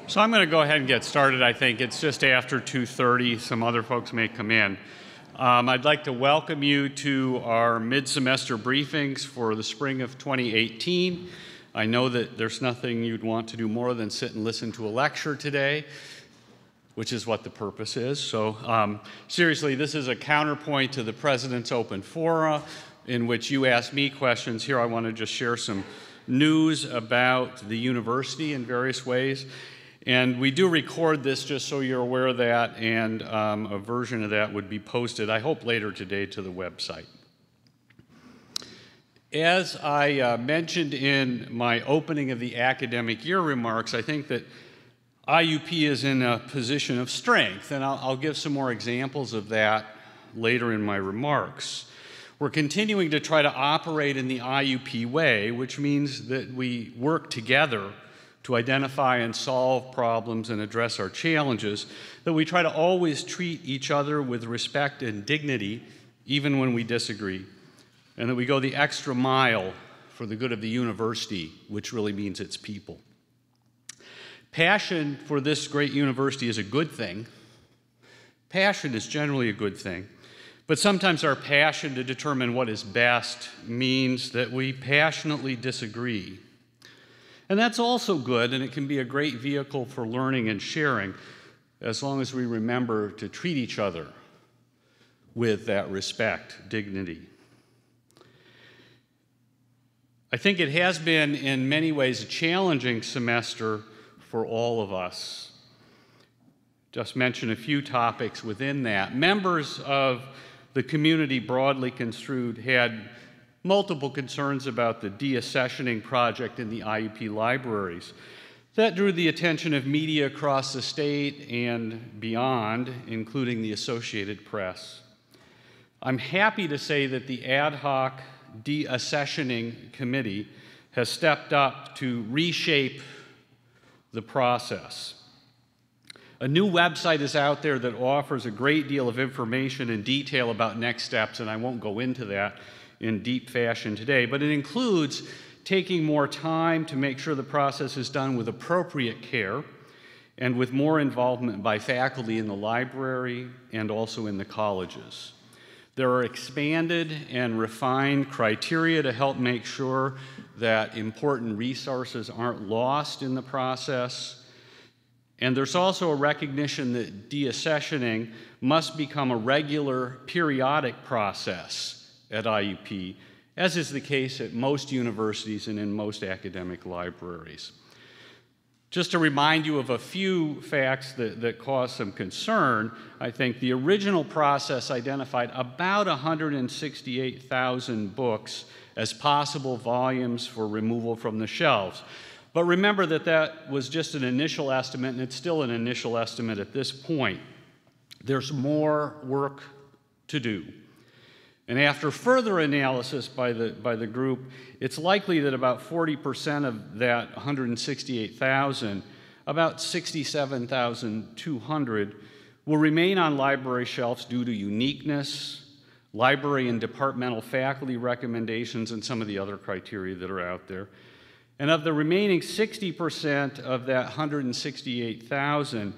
So I'm going to go ahead and get started. I think it's just after 2:30. Some other folks may come in. I'd like to welcome you to our mid-semester briefings for the spring of 2018. I know that there's nothing you'd want to do more than sit and listen to a lecture today, which is what the purpose is. So seriously, this is a counterpoint to the President's Open Forum in which you ask me questions. Here I want to just share some news about the university in various ways. And we do record this just so you're aware of that, and a version of that would be posted, I hope, later today to the website. As I mentioned in my opening of the academic year remarks, I think that IUP is in a position of strength, and I'll give some more examples of that later in my remarks. We're continuing to try to operate in the IUP way, which means that we work together to identify and solve problems and address our challenges, that we try to always treat each other with respect and dignity, even when we disagree, and that we go the extra mile for the good of the university, which really means its people. Passion for this great university is a good thing. Passion is generally a good thing. But sometimes our passion to determine what is best means that we passionately disagree. And that's also good, and it can be a great vehicle for learning and sharing, as long as we remember to treat each other with that respect, dignity. I think it has been, in many ways, a challenging semester for all of us. Just mention a few topics within that. Members of the community, broadly construed, had multiple concerns about the deaccessioning project in the IUP libraries. That drew the attention of media across the state and beyond, including the Associated Press. I'm happy to say that the ad hoc deaccessioning committee has stepped up to reshape the process. A new website is out there that offers a great deal of information and detail about next steps, and I won't go into that in deep fashion today, but it includes taking more time to make sure the process is done with appropriate care and with more involvement by faculty in the library and also in the colleges. There are expanded and refined criteria to help make sure that important resources aren't lost in the process. And there's also a recognition that deaccessioning must become a regular, periodic process at IUP, as is the case at most universities and in most academic libraries. Just to remind you of a few facts that cause some concern, I think the original process identified about 168,000 books as possible volumes for removal from the shelves. But remember that that was just an initial estimate, and it's still an initial estimate at this point. There's more work to do. And after further analysis by the group, it's likely that about 40% of that 168,000, about 67,200, will remain on library shelves due to uniqueness, library and departmental faculty recommendations, and some of the other criteria that are out there. And of the remaining 60% of that 168,000,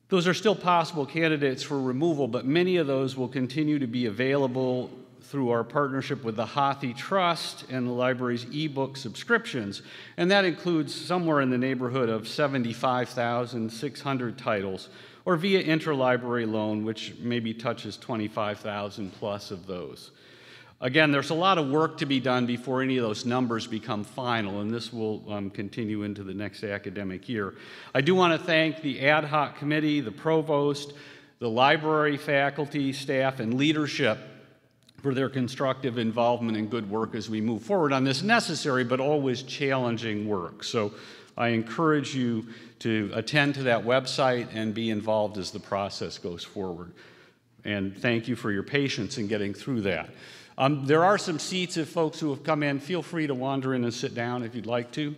those are still possible candidates for removal, but many of those will continue to be available through our partnership with the Hathi Trust and the library's ebook subscriptions, and that includes somewhere in the neighborhood of 75,600 titles, or via interlibrary loan, which maybe touches 25,000 plus of those. Again, there's a lot of work to be done before any of those numbers become final, and this will continue into the next academic year. I do want to thank the ad hoc committee, the provost, the library faculty, staff, and leadership for their constructive involvement and good work as we move forward on this necessary but always challenging work. So I encourage you to attend to that website and be involved as the process goes forward. And thank you for your patience in getting through that. There are some seats if folks who have come in. Feel free to wander in and sit down if you'd like to.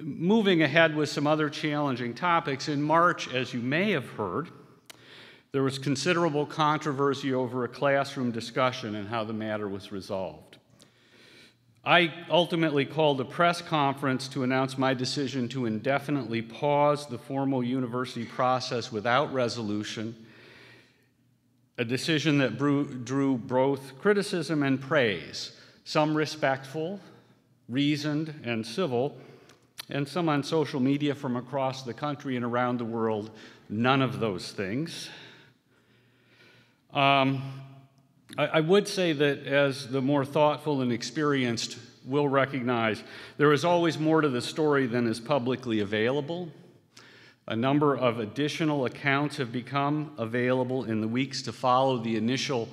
Moving ahead with some other challenging topics, in March, as you may have heard, there was considerable controversy over a classroom discussion and how the matter was resolved. I ultimately called a press conference to announce my decision to indefinitely pause the formal university process without resolution, a decision that drew both criticism and praise, some respectful, reasoned, and civil, and some on social media from across the country and around the world, none of those things. I would say that, as the more thoughtful and experienced will recognize, there is always more to the story than is publicly available. A number of additional accounts have become available in the weeks to follow the initial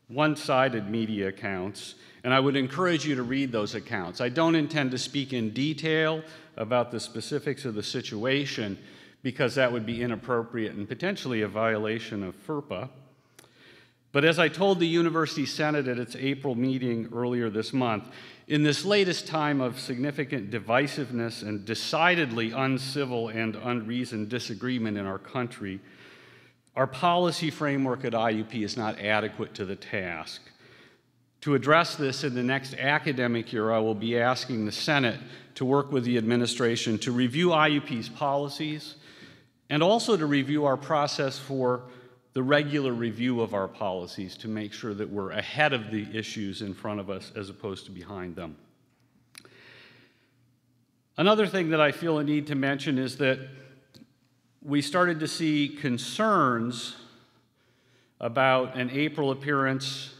one-sided media accounts, and I would encourage you to read those accounts. I don't intend to speak in detail about the specifics of the situation, because that would be inappropriate and potentially a violation of FERPA. But as I told the University Senate at its April meeting earlier this month, in this latest time of significant divisiveness and decidedly uncivil and unreasoned disagreement in our country, our policy framework at IUP is not adequate to the task. To address this in the next academic year, I will be asking the Senate to work with the administration to review IUP's policies and also to review our process for the regular review of our policies to make sure that we're ahead of the issues in front of us as opposed to behind them. Another thing that I feel a need to mention is that we started to see concerns about an April appearance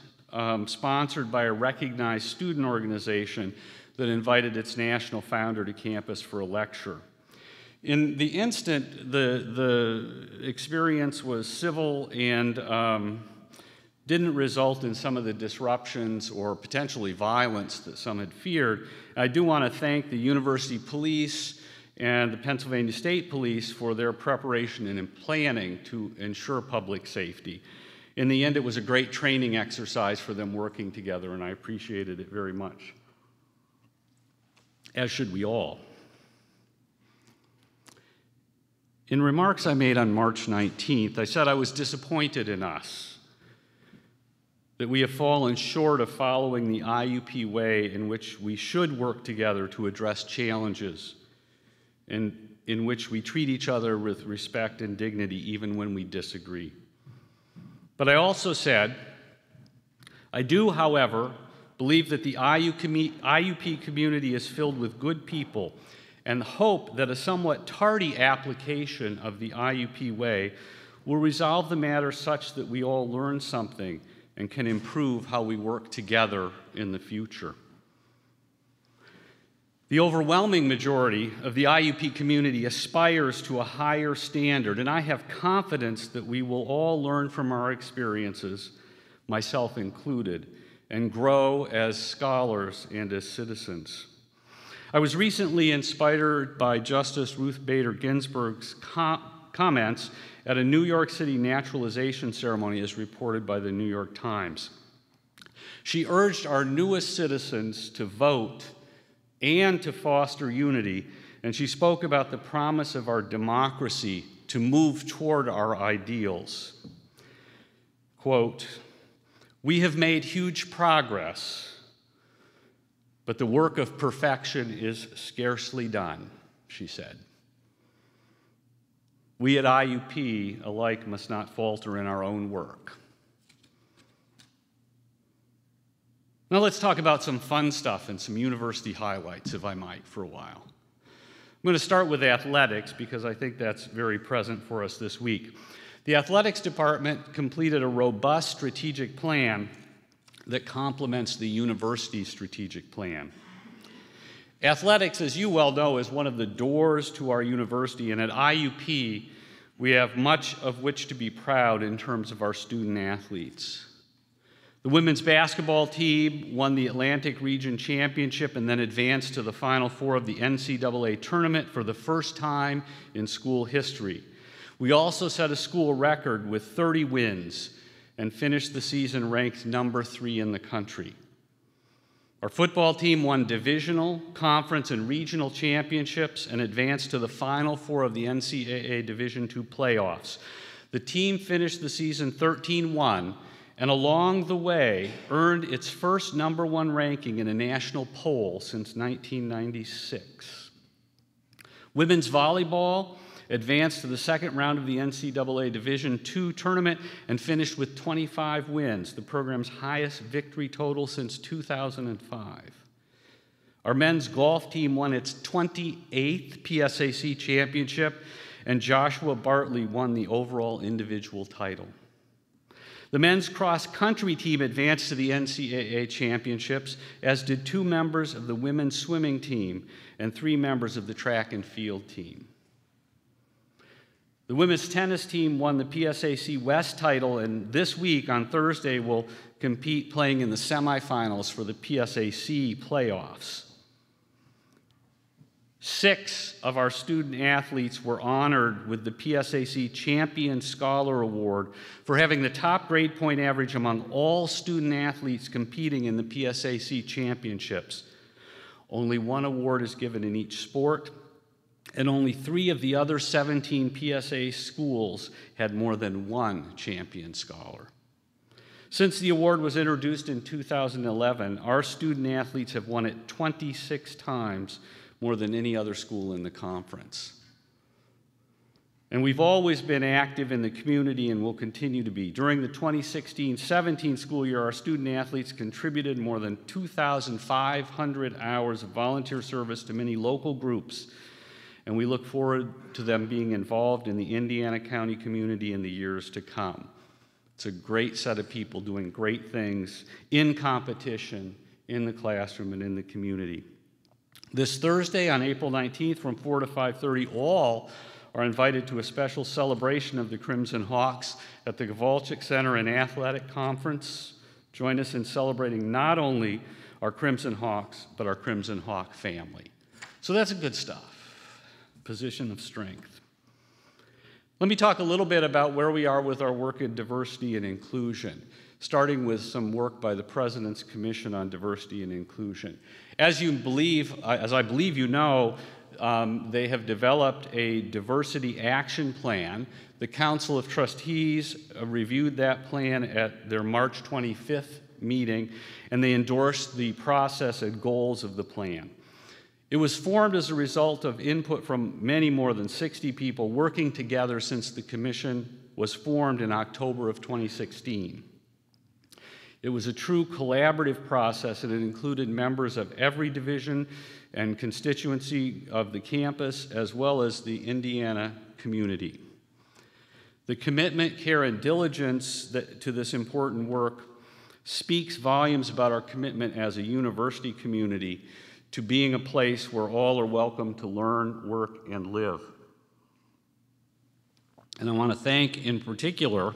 sponsored by a recognized student organization that invited its national founder to campus for a lecture. In the instant, the experience was civil and didn't result in some of the disruptions or potentially violence that some had feared. I do want to thank the University Police and the Pennsylvania State Police for their preparation and planning to ensure public safety. In the end, it was a great training exercise for them working together, and I appreciated it very much, as should we all. In remarks I made on March 19th, I said I was disappointed in us, that we have fallen short of following the IUP way in which we should work together to address challenges, and in which we treat each other with respect and dignity even when we disagree. But I also said, I do, however, believe that the IUP community is filled with good people, and hope that a somewhat tardy application of the IUP way will resolve the matter such that we all learn something and can improve how we work together in the future. The overwhelming majority of the IUP community aspires to a higher standard, and I have confidence that we will all learn from our experiences, myself included, and grow as scholars and as citizens. I was recently inspired by Justice Ruth Bader Ginsburg's comments at a New York City naturalization ceremony, as reported by the New York Times. She urged our newest citizens to vote and to foster unity, and she spoke about the promise of our democracy to move toward our ideals. Quote, "We have made huge progress, but the work of perfection is scarcely done," she said. We at IUP alike must not falter in our own work. Now let's talk about some fun stuff and some university highlights, if I might, for a while. I'm going to start with athletics because I think that's very present for us this week. The athletics department completed a robust strategic plan that complements the university's strategic plan. Athletics, as you well know, is one of the doors to our university, and at IUP, we have much of which to be proud in terms of our student athletes. The women's basketball team won the Atlantic Region Championship and then advanced to the Final Four of the NCAA tournament for the first time in school history. We also set a school record with 30 wins and finished the season ranked number 3 in the country. Our football team won divisional, conference, and regional championships and advanced to the Final Four of the NCAA Division II playoffs. The team finished the season 13-1 and along the way earned its first #1 ranking in a national poll since 1996. Women's volleyball advanced to the second round of the NCAA Division II tournament and finished with 25 wins, the program's highest victory total since 2005. Our men's golf team won its 28th PSAC championship, and Joshua Bartley won the overall individual title. The men's cross-country team advanced to the NCAA championships, as did 2 members of the women's swimming team and 3 members of the track and field team. The women's tennis team won the PSAC West title, and this week, on Thursday, will compete playing in the semifinals for the PSAC playoffs. 6 of our student athletes were honored with the PSAC Champion Scholar Award for having the top grade point average among all student athletes competing in the PSAC championships. Only 1 award is given in each sport, and only 3 of the other 17 PSA schools had more than 1 champion scholar. Since the award was introduced in 2011, our student athletes have won it 26 times, more than any other school in the conference. And we've always been active in the community and will continue to be. During the 2016-17 school year, our student athletes contributed more than 2,500 hours of volunteer service to many local groups, and we look forward to them being involved in the Indiana County community in the years to come. It's a great set of people doing great things in competition, in the classroom, and in the community. This Thursday, on April 19th, from 4 to 5:30, all are invited to a special celebration of the Crimson Hawks at the Gavalchik Center and Athletic Conference. Join us in celebrating not only our Crimson Hawks, but our Crimson Hawk family. So that's good stuff. Position of strength. Let me talk a little bit about where we are with our work in diversity and inclusion, starting with some work by the President's Commission on Diversity and Inclusion. As I believe you know, they have developed a diversity action plan. The Council of Trustees reviewed that plan at their March 25th meeting, and they endorsed the process and goals of the plan. It was formed as a result of input from many more than 60 people working together since the commission was formed in October of 2016. It was a true collaborative process, and it included members of every division and constituency of the campus, as well as the Indiana community. The commitment, care, and diligence to this important work speaks volumes about our commitment as a university community to being a place where all are welcome to learn, work, and live. And I want to thank, in particular,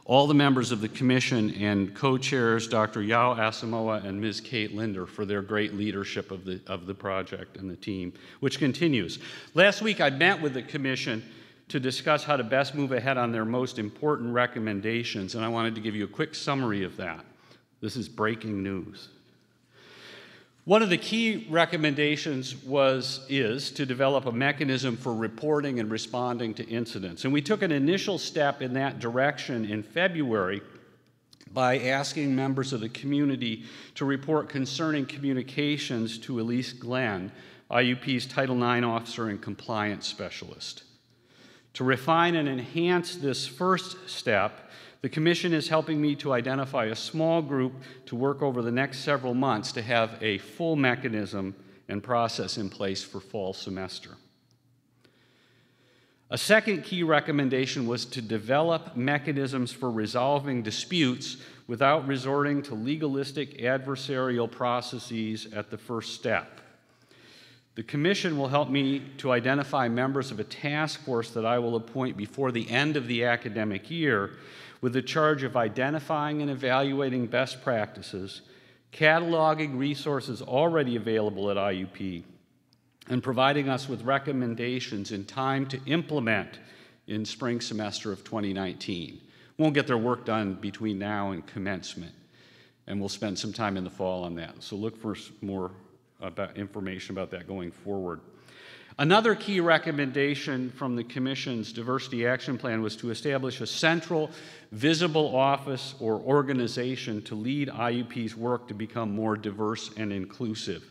all the members of the commission and co-chairs, Dr. Yao Asamoah and Ms. Kate Linder, for their great leadership of the project and the team, which continues. Last week, I met with the commission to discuss how to best move ahead on their most important recommendations, and I wanted to give you a quick summary of that. This is breaking news. One of the key recommendations is to develop a mechanism for reporting and responding to incidents. And we took an initial step in that direction in February by asking members of the community to report concerning communications to Elise Glenn, IUP's Title IX officer and compliance specialist. To refine and enhance this first step, the Commission is helping me to identify a small group to work over the next several months to have a full mechanism and process in place for fall semester. A second key recommendation was to develop mechanisms for resolving disputes without resorting to legalistic adversarial processes at the first step. The Commission will help me to identify members of a task force that I will appoint before the end of the academic year, with the charge of identifying and evaluating best practices, cataloging resources already available at IUP, and providing us with recommendations in time to implement in spring semester of 2019. Won't get their work done between now and commencement, and we'll spend some time in the fall on that. So look for more information about that going forward. Another key recommendation from the Commission's Diversity Action Plan was to establish a central, visible office or organization to lead IUP's work to become more diverse and inclusive.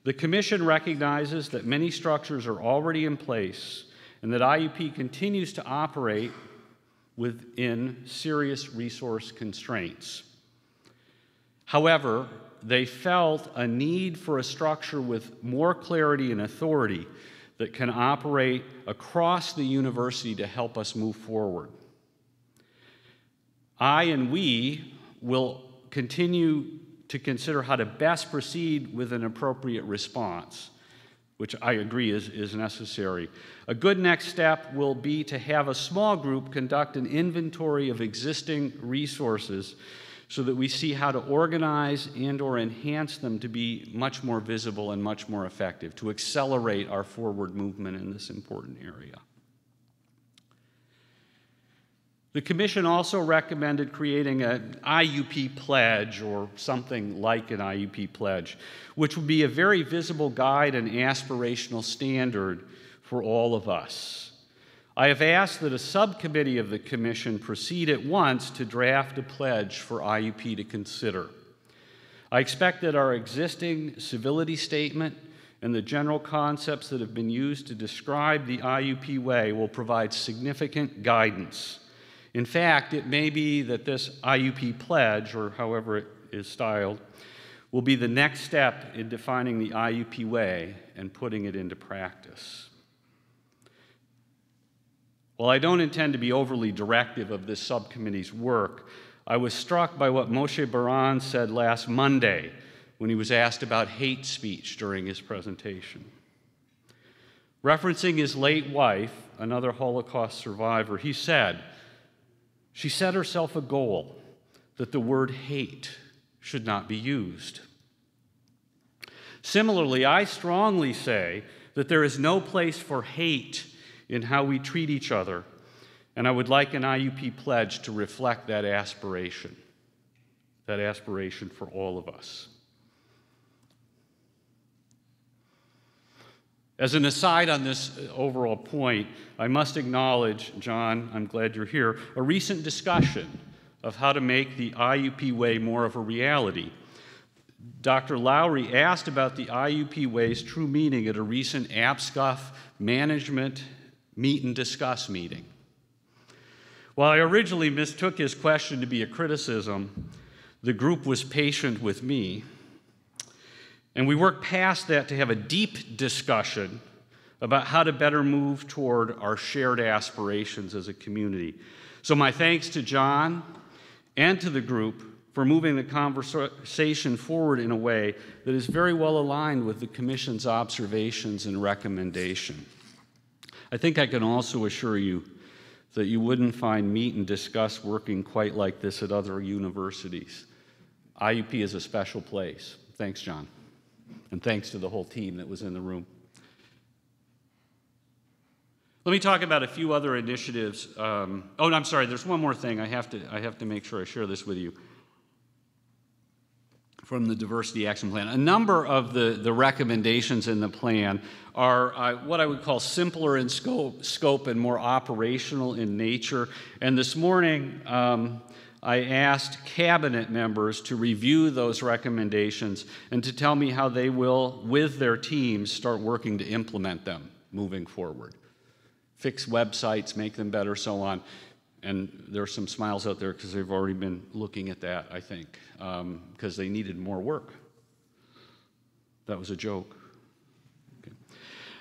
The Commission recognizes that many structures are already in place and that IUP continues to operate within serious resource constraints. However, they felt a need for a structure with more clarity and authority that can operate across the university to help us move forward. I and we will continue to consider how to best proceed with an appropriate response, which I agree is necessary. A good next step will be to have a small group conduct an inventory of existing resources so that we see how to organize and/or enhance them to be much more visible and much more effective, to accelerate our forward movement in this important area. The Commission also recommended creating an IUP pledge or something like an IUP pledge, which would be a very visible guide and aspirational standard for all of us. I have asked that a subcommittee of the Commission proceed at once to draft a pledge for IUP to consider. I expect that our existing civility statement and the general concepts that have been used to describe the IUP way will provide significant guidance. In fact, it may be that this IUP pledge, or however it is styled, will be the next step in defining the IUP way and putting it into practice. While I don't intend to be overly directive of this subcommittee's work, I was struck by what Moshe Baran said last Monday when he was asked about hate speech during his presentation. Referencing his late wife, another Holocaust survivor, he said, "She set herself a goal that the word hate should not be used." Similarly, I strongly say that there is no place for hate in how we treat each other, and I would like an IUP pledge to reflect that aspiration for all of us. As an aside on this overall point, I must acknowledge, John, I'm glad you're here, a recent discussion of how to make the IUP way more of a reality. Dr. Lowry asked about the IUP way's true meaning at a recent APSCUF management meet and discuss meeting. While I originally mistook his question to be a criticism, the group was patient with me, and we worked past that to have a deep discussion about how to better move toward our shared aspirations as a community. So my thanks to John and to the group for moving the conversation forward in a way that is very well aligned with the Commission's observations and recommendation. I think I can also assure you that you wouldn't find meet and discuss working quite like this at other universities. IUP is a special place. Thanks, John. And thanks to the whole team that was in the room. Let me talk about a few other initiatives. I'm sorry, there's one more thing. I have to make sure I share this with you from the Diversity Action Plan. A number of the recommendations in the plan are what I would call simpler in scope and more operational in nature. And this morning, I asked cabinet members to review those recommendations and to tell me how they will, with their teams, start working to implement them moving forward. Fix websites, make them better, so on. And there are some smiles out there because they've already been looking at that, I think, because they needed more work. That was a joke. Okay.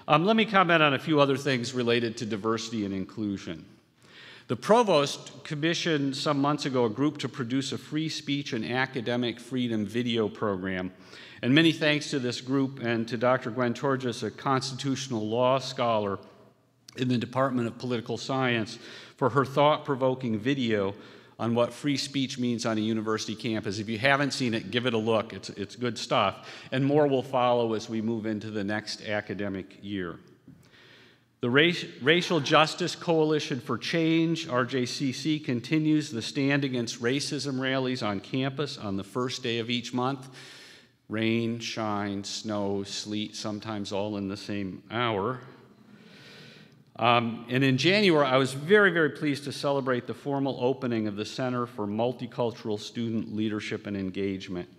Let me comment on a few other things related to diversity and inclusion. The Provost commissioned some months ago a group to produce a free speech and academic freedom video program. And many thanks to this group and to Dr. Gwen Torges, a constitutional law scholar in the Department of Political Science, for her thought-provoking video on what free speech means on a university campus. If you haven't seen it, give it a look. It's good stuff. And more will follow as we move into the next academic year. The Racial Justice Coalition for Change, RJCC, continues the Stand Against Racism rallies on campus on the first day of each month. Rain, shine, snow, sleet, sometimes all in the same hour. And in January, I was very, very pleased to celebrate the formal opening of the Center for Multicultural Student Leadership and Engagement.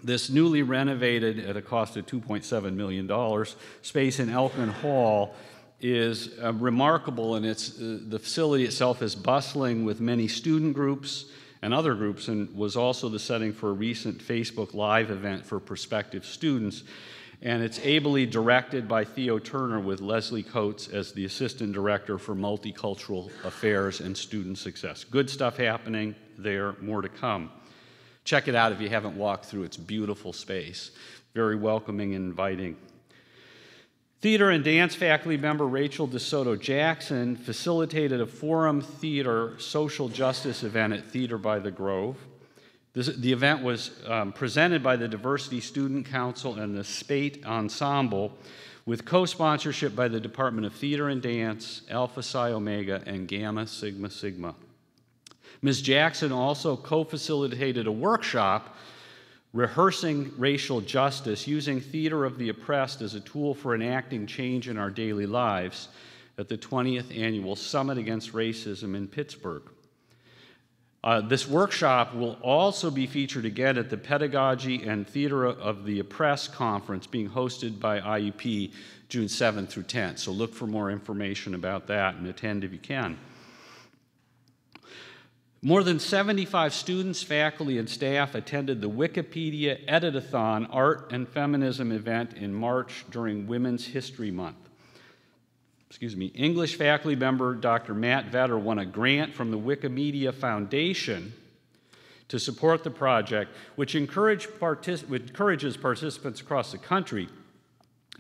This newly renovated, at a cost of $2.7 million, space in Elkin Hall is remarkable, and the facility itself is bustling with many student groups and other groups, and was also the setting for a recent Facebook Live event for prospective students. And it's ably directed by Theo Turner, with Leslie Coates as the Assistant Director for Multicultural Affairs and Student Success. Good stuff happening there, more to come. Check it out if you haven't walked through. It's a beautiful space, very welcoming and inviting. Theater and dance faculty member Rachel DeSoto Jackson facilitated a Forum Theater social justice event at Theater by the Grove. The event was presented by the Diversity Student Council and the Spate Ensemble, with co-sponsorship by the Department of Theater and Dance, Alpha Psi Omega, and Gamma Sigma Sigma. Ms. Jackson also co-facilitated a workshop rehearsing racial justice, using theater of the oppressed as a tool for enacting change in our daily lives, at the 20th Annual Summit Against Racism in Pittsburgh. This workshop will also be featured again at the Pedagogy and Theater of the Oppressed Conference, being hosted by IUP June 7th through 10th. So look for more information about that and attend if you can. More than 75 students, faculty, and staff attended the Wikipedia Edit-a-thon Art and Feminism event in March during Women's History Month. English faculty member Dr. Matt Vetter won a grant from the Wikimedia Foundation to support the project, which encourages participants across the country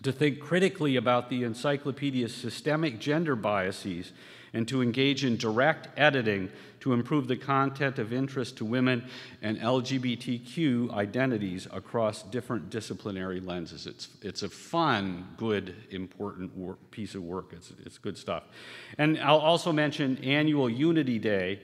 to think critically about the encyclopedia's systemic gender biases and to engage in direct editing to improve the content of interest to women and LGBTQ identities across different disciplinary lenses. It's a fun, good, important piece of work. It's good stuff. And I'll also mention Annual Unity Day,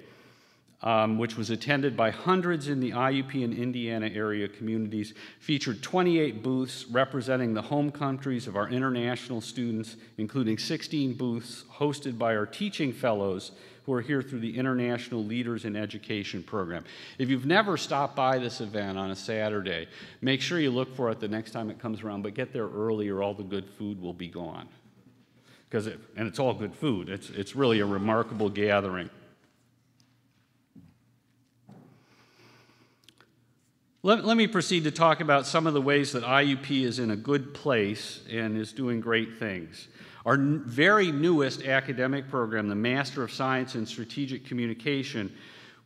which was attended by hundreds in the IUP and Indiana area communities, featured 28 booths representing the home countries of our international students, including 16 booths hosted by our teaching fellows who are here through the International Leaders in Education program. If you've never stopped by this event on a Saturday, make sure you look for it the next time it comes around, but get there early or all the good food will be gone. And it's all good food. It's really a remarkable gathering. Let me proceed to talk about some of the ways that IUP is in a good place and is doing great things. Our very newest academic program, the Master of Science in Strategic Communication,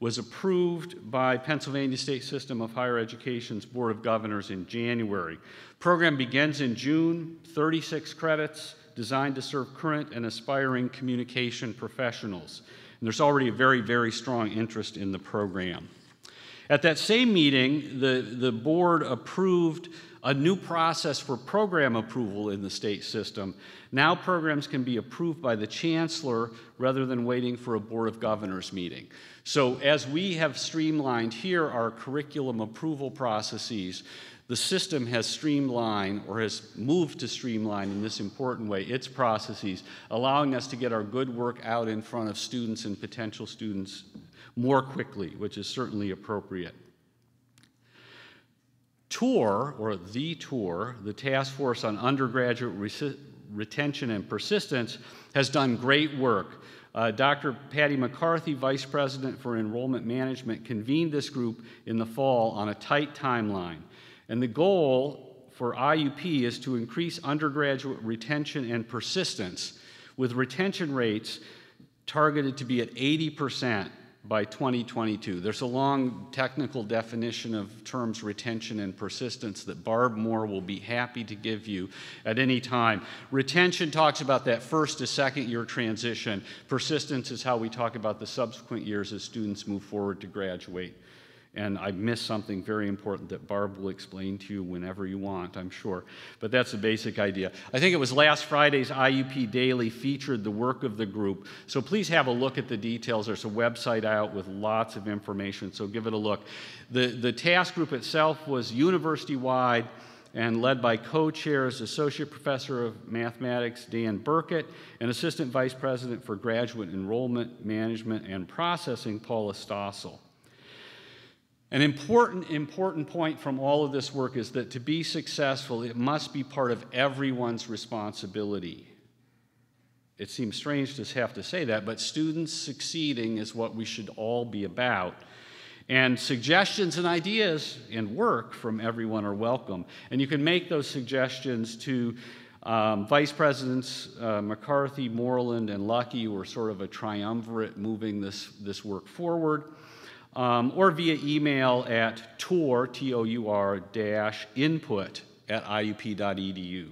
was approved by Pennsylvania State System of Higher Education's Board of Governors in January. The program begins in June, 36 credits, designed to serve current and aspiring communication professionals. And there's already a very, very strong interest in the program. At that same meeting, the board approved a new process for program approval in the state system. Now programs can be approved by the chancellor rather than waiting for a Board of Governors meeting. So as we have streamlined here our curriculum approval processes, the system has streamlined, or has moved to streamline in this important way, its processes, allowing us to get our good work out in front of students and potential students more quickly, which is certainly appropriate. TOUR, or the TOUR, the Task Force on Undergraduate Retention and Persistence, has done great work. Dr. Patty McCarthy, Vice President for Enrollment Management, convened this group in the fall on a tight timeline. And the goal for IUP is to increase undergraduate retention and persistence, with retention rates targeted to be at 80% by 2022. There's a long technical definition of terms retention and persistence that Barb Moore will be happy to give you at any time. Retention talks about that first to second year transition. Persistence is how we talk about the subsequent years as students move forward to graduate And I missed something very important that Barb will explain to you whenever you want, I'm sure. But that's the basic idea. I think it was last Friday's IUP Daily featured the work of the group. So please have a look at the details. There's a website out with lots of information, so give it a look. The task group itself was university-wide and led by co-chairs, Associate Professor of Mathematics Dan Burkett, and Assistant Vice President for Graduate Enrollment, Management, and Processing, Paula Stossel. An important point from all of this work is that to be successful, it must be part of everyone's responsibility. It seems strange to have to say that, but students succeeding is what we should all be about. And suggestions and ideas and work from everyone are welcome. And you can make those suggestions to Vice Presidents McCarthy, Moreland, and Lucky, who are sort of a triumvirate moving this work forward. Or via email at tour-input@iup.edu.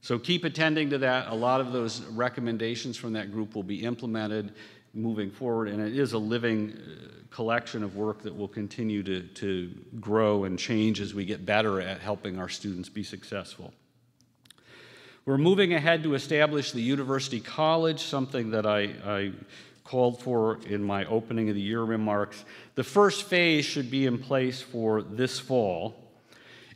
So keep attending to that. A lot of those recommendations from that group will be implemented moving forward, and it is a living collection of work that will continue to grow and change as we get better at helping our students be successful. We're moving ahead to establish the University College, something that I called for in my opening of the year remarks. The first phase should be in place for this fall.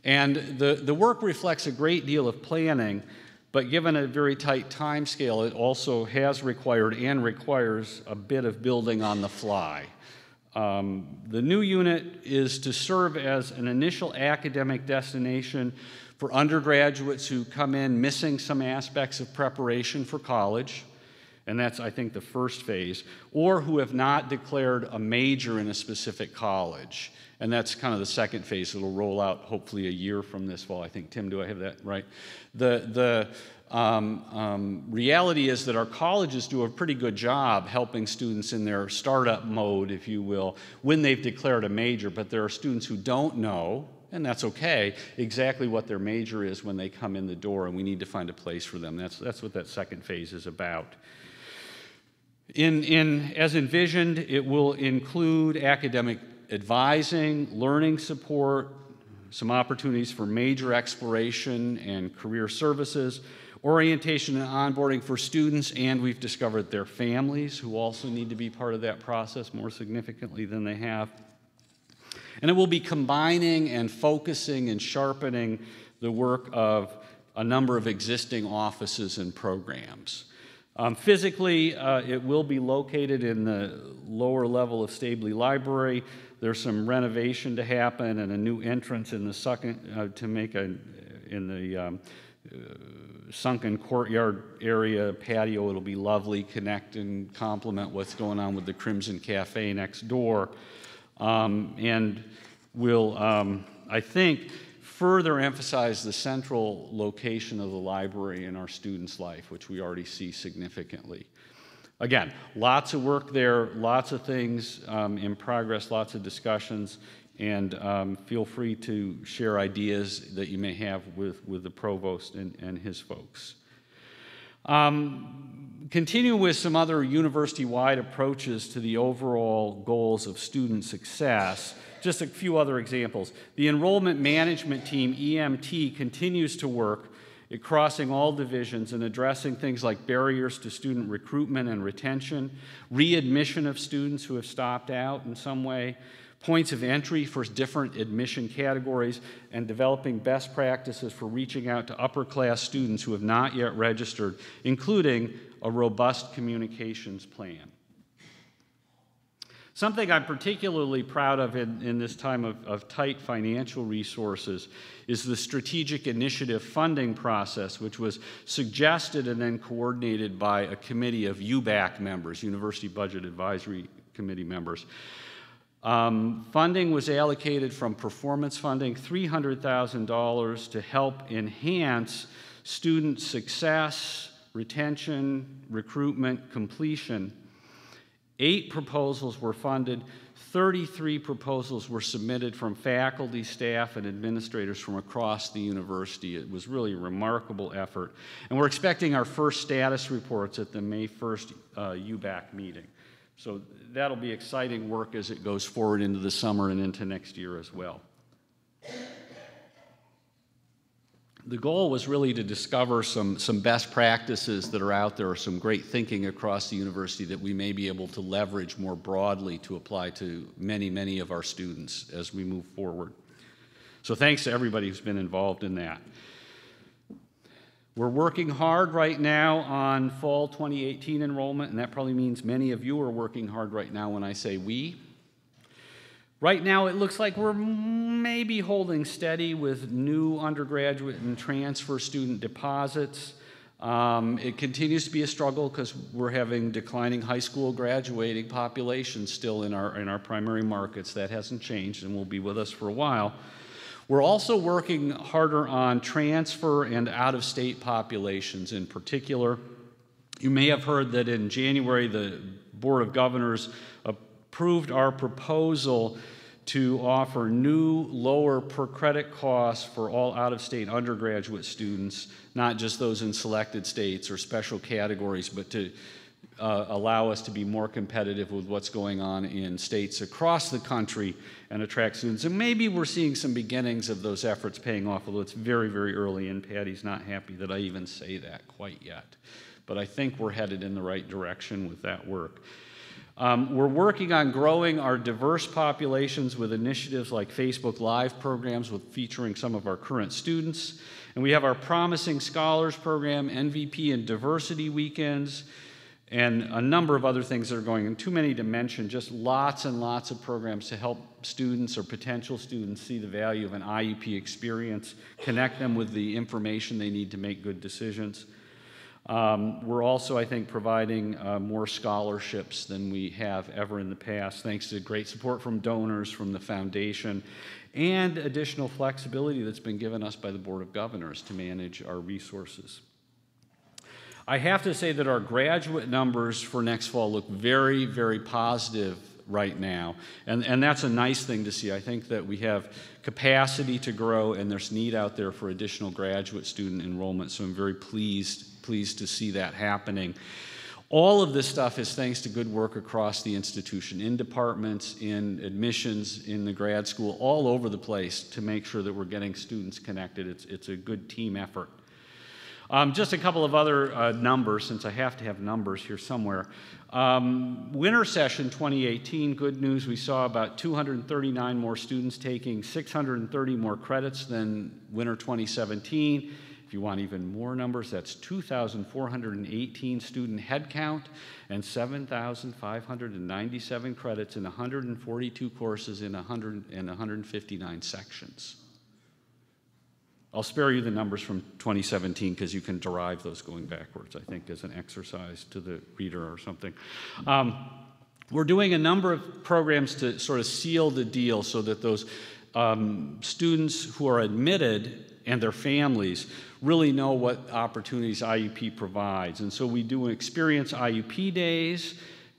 And the work reflects a great deal of planning, but given a very tight time scale, it also has required and requires a bit of building on the fly. The new unit is to serve as an initial academic destination for undergraduates who come in missing some aspects of preparation for college, and that's, I think, the first phase, or who have not declared a major in a specific college. And that's kind of the second phase. It'll roll out hopefully a year from this fall. I think, Tim, do I have that right? The reality is that our colleges do a pretty good job helping students in their startup mode, if you will, when they've declared a major, but there are students who don't know, and that's okay, exactly what their major is when they come in the door, and we need to find a place for them. That's what that second phase is about. As envisioned, it will include academic advising, learning support, some opportunities for major exploration and career services, orientation and onboarding for students, and we've discovered their families who also need to be part of that process more significantly than they have. And it will be combining and focusing and sharpening the work of a number of existing offices and programs. Physically, it will be located in the lower level of Stabley Library. There's some renovation to happen and a new entrance in the sunken courtyard area, patio. It'll be lovely, connect and complement what's going on with the Crimson Cafe next door. And will, I think, further emphasize the central location of the library in our students' life, which we already see significantly. Again, lots of work there, lots of things in progress, lots of discussions, and feel free to share ideas that you may have with the provost and his folks. Continue with some other university-wide approaches to the overall goals of student success. Just a few other examples. The enrollment management team, EMT, continues to work at crossing all divisions and addressing things like barriers to student recruitment and retention, readmission of students who have stopped out in some way, points of entry for different admission categories, and developing best practices for reaching out to upper-class students who have not yet registered, including a robust communications plan. Something I'm particularly proud of in this time of tight financial resources is the strategic initiative funding process, which was suggested and then coordinated by a committee of UBAC members, University Budget Advisory Committee members. Funding was allocated from performance funding, $300,000 to help enhance student success, retention, recruitment, completion. 8 proposals were funded. 33 proposals were submitted from faculty, staff, and administrators from across the university. It was really a remarkable effort. And we're expecting our first status reports at the May 1st UBAC meeting. So that'll be exciting work as it goes forward into the summer and into next year as well. The goal was really to discover some best practices that are out there, or some great thinking across the university that we may be able to leverage more broadly to apply to many, many of our students as we move forward. So thanks to everybody who's been involved in that. We're working hard right now on fall 2018 enrollment, and that probably means many of you are working hard right now when I say we. Right now, it looks like we're maybe holding steady with new undergraduate and transfer student deposits. It continues to be a struggle because we're having declining high school graduating populations still in our primary markets. That hasn't changed and will be with us for a while. We're also working harder on transfer and out-of-state populations in particular. You may have heard that in January, the Board of Governors approved our proposal to offer new lower per credit costs for all out-of-state undergraduate students, not just those in selected states or special categories, but to allow us to be more competitive with what's going on in states across the country and attract students. And maybe we're seeing some beginnings of those efforts paying off, although it's very, very early, and Patty's not happy that I even say that quite yet. But I think we're headed in the right direction with that work. We're working on growing our diverse populations with initiatives like Facebook Live programs featuring some of our current students. And we have our Promising Scholars program, MVP and Diversity Weekends, and a number of other things that are going on. Too many to mention, just lots and lots of programs to help students or potential students see the value of an IUP experience, connect them with the information they need to make good decisions. We're also, I think, providing more scholarships than we have ever in the past, thanks to great support from donors, from the foundation, and additional flexibility that's been given us by the Board of Governors to manage our resources. I have to say that our graduate numbers for next fall look very, very positive right now, and that's a nice thing to see. I think that we have capacity to grow, and there's need out there for additional graduate student enrollment, so I'm very pleased to see that happening. All of this stuff is thanks to good work across the institution, in departments, in admissions, in the grad school, all over the place to make sure that we're getting students connected. It's a good team effort. Just a couple of other numbers, since I have to have numbers here somewhere. Winter session 2018, good news, we saw about 239 more students taking 630 more credits than winter 2017. If you want even more numbers, that's 2,418 student headcount and 7,597 credits in 142 courses in 159 sections. I'll spare you the numbers from 2017 because you can derive those going backwards, I think, as an exercise to the reader or something. We're doing a number of programs to sort of seal the deal so that those students who are admitted and their families really know what opportunities IUP provides. And so we do experience IUP days,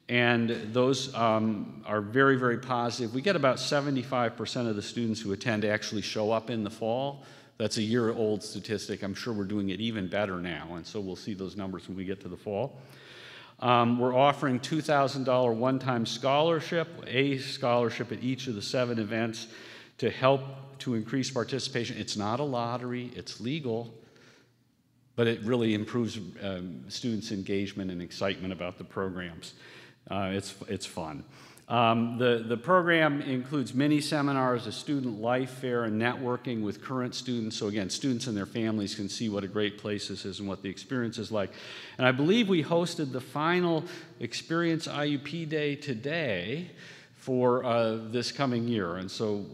and those are very, very positive. We get about 75% of the students who attend actually show up in the fall. That's a year-old statistic. I'm sure we're doing it even better now, and so we'll see those numbers when we get to the fall. We're offering $2,000 one-time scholarship, a scholarship at each of the 7 events to help to increase participation. It's not a lottery, it's legal, but it really improves students' engagement and excitement about the programs. It's fun. The program includes mini seminars, a student life fair, and networking with current students. So again, students and their families can see what a great place this is and what the experience is like. And I believe we hosted the final Experience IUP Day today for this coming year. And so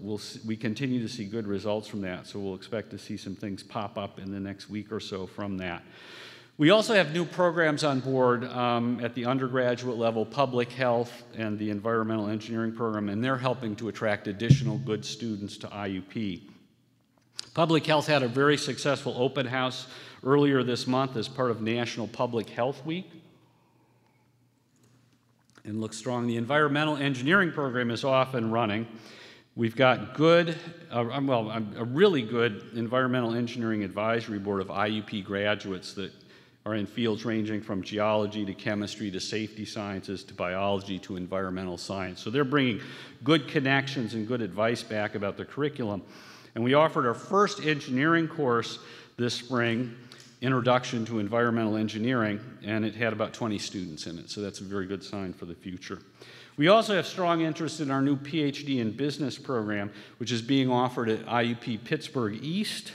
we continue to see good results from that. So we'll expect to see some things pop up in the next week or so from that. We also have new programs on board at the undergraduate level, public health and the environmental engineering program, and they're helping to attract additional good students to IUP. Public health had a very successful open house earlier this month as part of National Public Health Week, and looks strong. The environmental engineering program is off and running. We've got a really good environmental engineering advisory board of IUP graduates that are in fields ranging from geology to chemistry to safety sciences to biology to environmental science. So they're bringing good connections and good advice back about the curriculum. And we offered our first engineering course this spring, Introduction to Environmental Engineering, and it had about 20 students in it, so that's a very good sign for the future. We also have strong interest in our new PhD in Business program, which is being offered at IUP Pittsburgh East,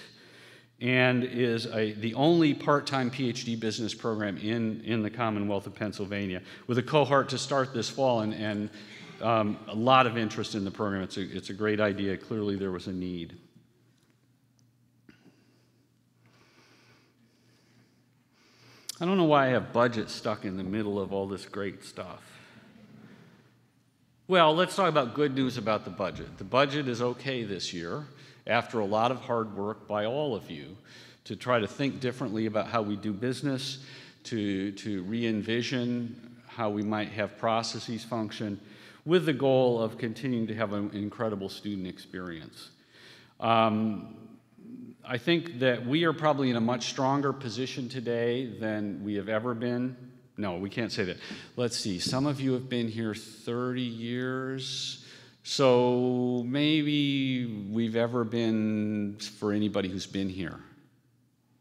and is the only part-time PhD business program in the Commonwealth of Pennsylvania, with a cohort to start this fall, and a lot of interest in the program. It's a great idea. Clearly there was a need. I don't know why I have budget stuck in the middle of all this great stuff. Well, let's talk about good news about the budget. The budget is okay this year, after a lot of hard work by all of you to try to think differently about how we do business, to re-envision how we might have processes function, with the goal of continuing to have an incredible student experience. I think that we are probably in a much stronger position today than we have ever been. No, we can't say that. Let's see, some of you have been here 30 years, so maybe we've ever been for anybody who's been here.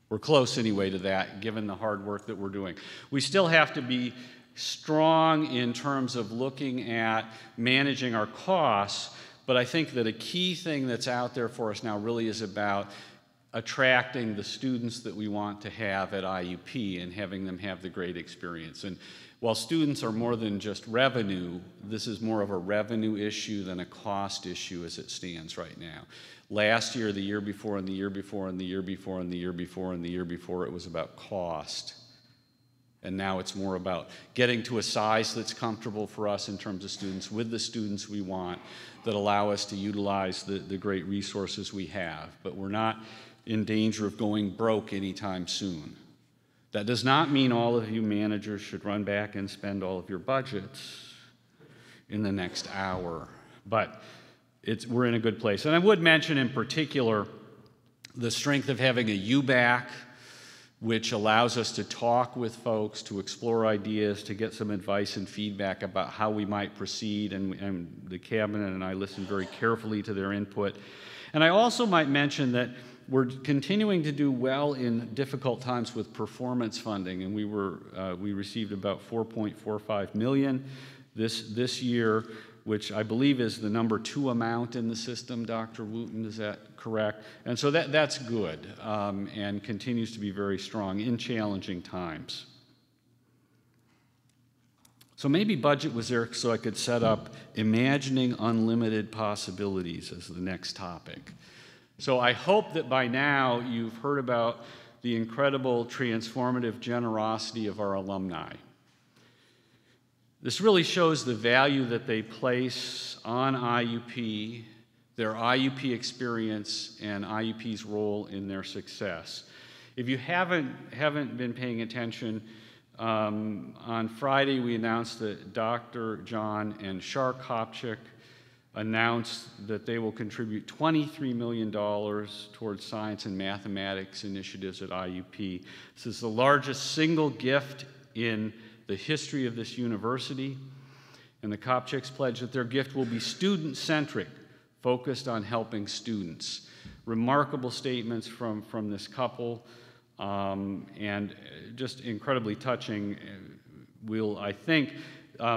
We're close anyway to that, given the hard work that we're doing. We still have to be strong in terms of looking at managing our costs, but I think that a key thing that's out there for us now really is about attracting the students that we want to have at IUP and having them have the great experience. And while students are more than just revenue, this is more of a revenue issue than a cost issue as it stands right now. Last year, the year before, and the year before, and the year before, and the year before, and the year before, it was about cost. And now it's more about getting to a size that's comfortable for us in terms of students, with the students we want, that allow us to utilize the great resources we have. But we're not in danger of going broke anytime soon. That does not mean all of you managers should run back and spend all of your budgets in the next hour, but we're in a good place. And I would mention in particular the strength of having a UBAC, which allows us to talk with folks, to explore ideas, to get some advice and feedback about how we might proceed, and the cabinet and I listen very carefully to their input. And I also might mention that we're continuing to do well in difficult times with performance funding, and we received about $4.45 million this year, which I believe is the number 2 amount in the system. Dr. Wooten, is that correct? And so that's good, and continues to be very strong in challenging times. So maybe budget was there so I could set up imagining unlimited possibilities as the next topic. So I hope that by now you've heard about the incredible transformative generosity of our alumni. This really shows the value that they place on IUP, their IUP experience, and IUP's role in their success. If you haven't been paying attention, on Friday we announced that Dr. John and Shar Kopchik announced that they will contribute $23 million towards science and mathematics initiatives at IUP. This is the largest single gift in the history of this university, and the Kopchiks pledge that their gift will be student-centric, focused on helping students. Remarkable statements from this couple, and just incredibly touching. We'll, I think,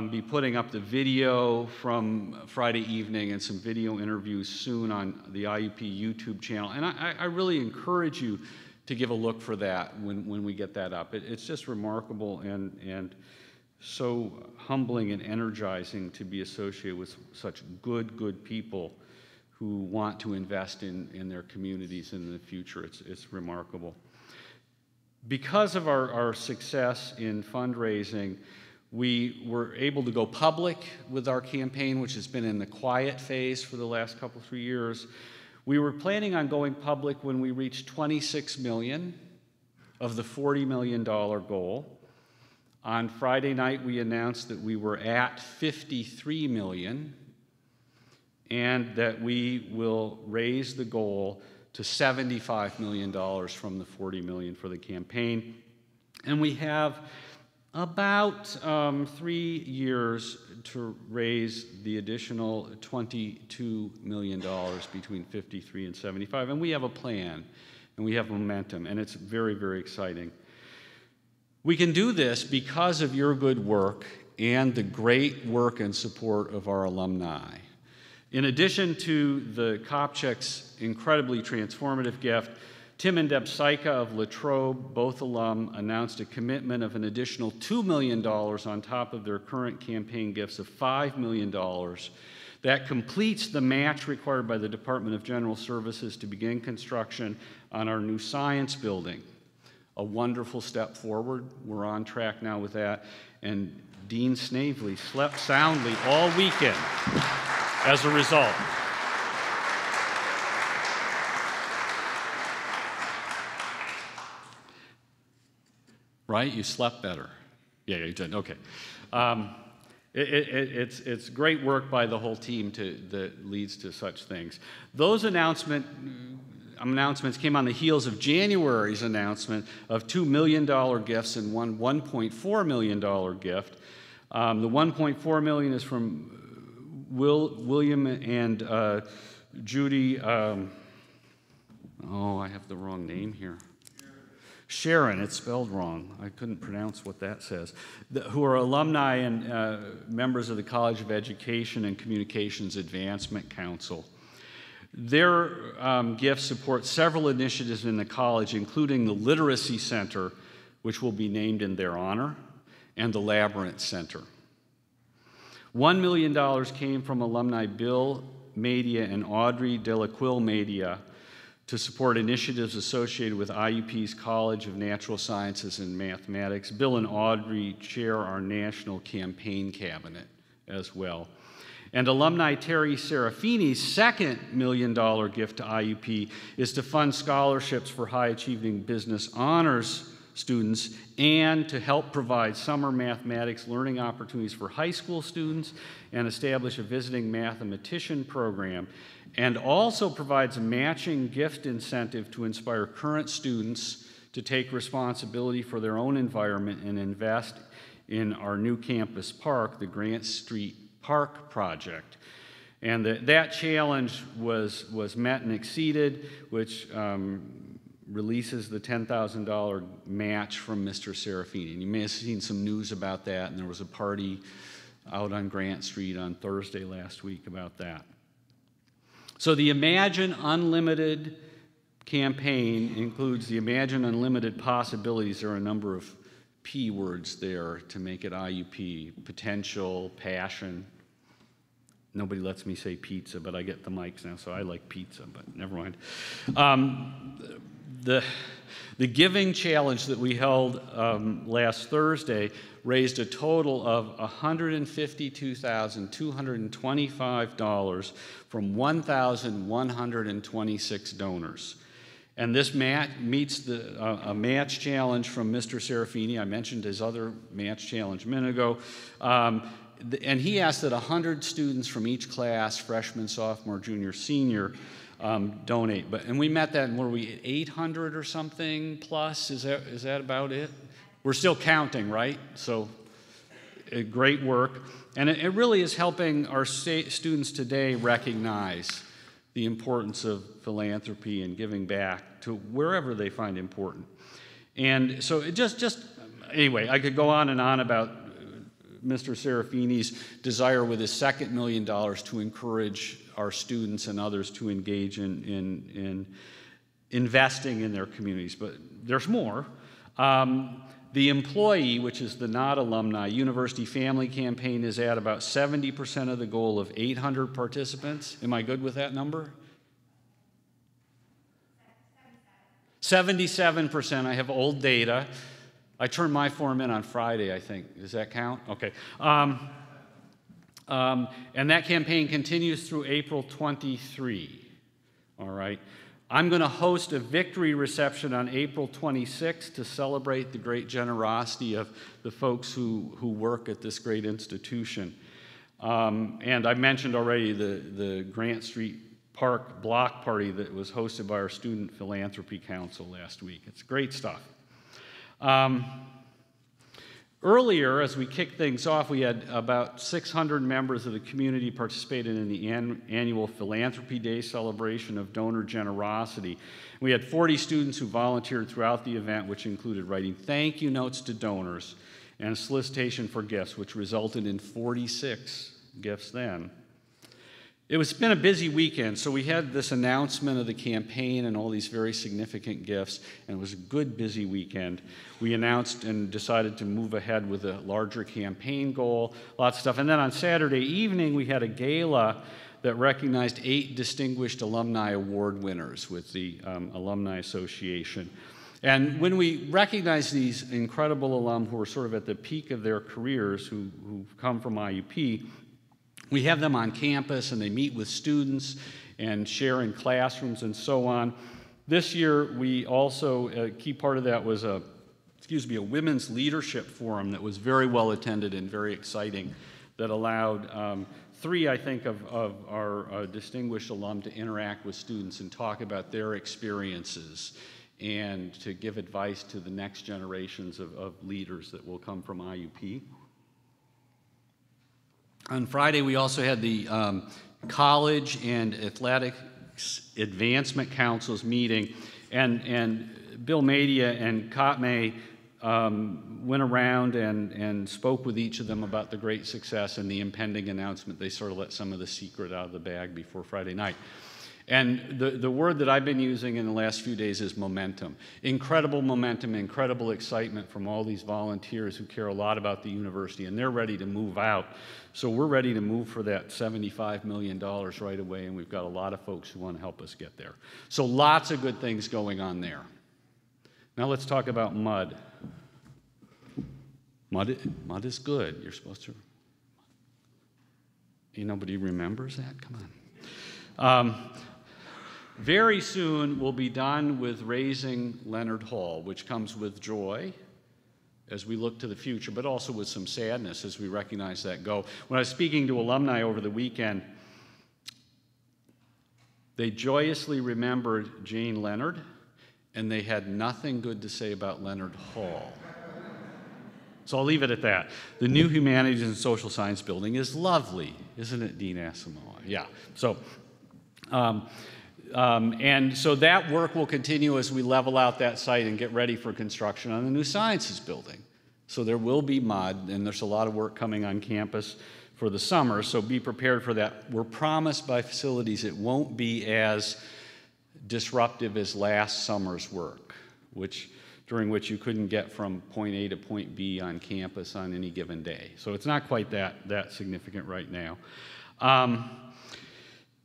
be putting up the video from Friday evening and some video interviews soon on the IUP YouTube channel. And I really encourage you to give a look for that when we get that up. It's just remarkable and so humbling and energizing to be associated with such good people who want to invest in their communities in the future. It's remarkable. Because of our success in fundraising, we were able to go public with our campaign, which has been in the quiet phase for the last 3 years. We were planning on going public when we reached 26 million of the $40 million goal. On Friday night, we announced that we were at 53 million and that we will raise the goal to $75 million from the 40 million for the campaign. And we have about 3 years to raise the additional $22 million between 53 and 75. And we have a plan, and we have momentum, and it's very, very exciting. We can do this because of your good work and the great work and support of our alumni. In addition to the Kopchak's incredibly transformative gift, Tim and Deb Syka of Latrobe, both alum, announced a commitment of an additional $2 million on top of their current campaign gifts of $5 million. That completes the match required by the Department of General Services to begin construction on our new science building. A wonderful step forward. We're on track now with that. And Dean Snavely slept soundly all weekend as a result. Right? You slept better. Yeah, you did. Okay. It's great work by the whole team that leads to such things. Those announcements came on the heels of January's announcement of $2 million gifts and one $1.4 million gift. The $1.4 million is from William and Judy. I have the wrong name here. Sharon, it's spelled wrong. I couldn't pronounce what that says. Who are alumni and members of the College of Education and Communications Advancement Council. Their gifts support several initiatives in the college, including the Literacy Center, which will be named in their honor, and the Labyrinth Center. $1 million came from alumni Bill Madia and Audrey Delaquille Madia to support initiatives associated with IUP's College of Natural Sciences and Mathematics. Bill and Audrey chair our national campaign cabinet as well. And alumni Terry Serafini's second $1 million gift to IUP is to fund scholarships for high-achieving business honors students and to help provide summer mathematics learning opportunities for high school students and establish a visiting mathematician program, and also provides a matching gift incentive to inspire current students to take responsibility for their own environment and invest in our new campus park, the Grant Street Park project. And that challenge was met and exceeded, which releases the $10,000 match from Mr. Serafini. And you may have seen some news about that, and there was a party out on Grant Street on Thursday last week about that. So the Imagine Unlimited campaign includes the Imagine Unlimited Possibilities. There are a number of P words there to make it IUP: potential, passion. Nobody lets me say pizza, but I get the mics now, so I like pizza, but never mind. The giving challenge that we held last Thursday raised a total of $152,225 from 1,126 donors. And this meets a match challenge from Mr. Serafini. I mentioned his other match challenge a minute ago. And he asked that 100 students from each class, freshman, sophomore, junior, senior, donate. And we met that, and were we at 800 or something plus? Is that about it? We're still counting, right? So great work. And it really is helping our students today recognize the importance of philanthropy and giving back to wherever they find important. And so anyway, I could go on and on about Mr. Serafini's desire with his second $1 million to encourage our students and others to engage in investing in their communities. But there's more. The employee, which is the not alumni, University Family Campaign, is at about 70% of the goal of 800 participants. Am I good with that number? 77%. I have old data. I turned my form in on Friday, I think. Does that count? Okay. And that campaign continues through April 23. All right. I'm going to host a victory reception on April 26 to celebrate the great generosity of the folks who work at this great institution. And I mentioned already the Grant Street Park block party that was hosted by our Student Philanthropy Council last week. It's great stuff. Earlier, as we kicked things off, we had about 600 members of the community participated in the annual Philanthropy Day celebration of donor generosity. We had 40 students who volunteered throughout the event, which included writing thank you notes to donors and a solicitation for gifts, which resulted in 46 gifts then. It's been a busy weekend, so we had this announcement of the campaign and all these very significant gifts, and it was a good, busy weekend. We announced and decided to move ahead with a larger campaign goal, lots of stuff. And then on Saturday evening, we had a gala that recognized 8 distinguished alumni award winners with the Alumni Association. And when we recognize these incredible alum who are sort of at the peak of their careers, who've come from IUP, we have them on campus and they meet with students and share in classrooms and so on. This year, we also, a key part of that was a women's leadership forum that was very well attended and very exciting, that allowed 3, I think, of our distinguished alum to interact with students and talk about their experiences and to give advice to the next generations of leaders that will come from IUP. On Friday, we also had the College and Athletics Advancement Councils meeting, and Bill Madia and Kotme went around and spoke with each of them about the great success and the impending announcement. They sort of let some of the secret out of the bag before Friday night. And the word that I've been using in the last few days is momentum. Incredible momentum, incredible excitement from all these volunteers who care a lot about the university, and they're ready to move out. So we're ready to move for that $75 million right away, and we've got a lot of folks who want to help us get there. So lots of good things going on there. Now let's talk about mud. Mud is good. You're supposed to. Nobody remembers that? Come on. Very soon we'll be done with raising Leonard Hall, which comes with joy as we look to the future, but also with some sadness as we recognize that go. When I was speaking to alumni over the weekend, they joyously remembered Jane Leonard, and they had nothing good to say about Leonard Hall. So I'll leave it at that. The new Humanities and Social Science building is lovely, isn't it, Dean Asamoah? Yeah. So. And so that work will continue as we level out that site and get ready for construction on the new Sciences building. So there will be mud, and there's a lot of work coming on campus for the summer, so be prepared for that. We're promised by facilities it won't be as disruptive as last summer's work, during which you couldn't get from point A to point B on campus on any given day. So it's not quite that significant right now.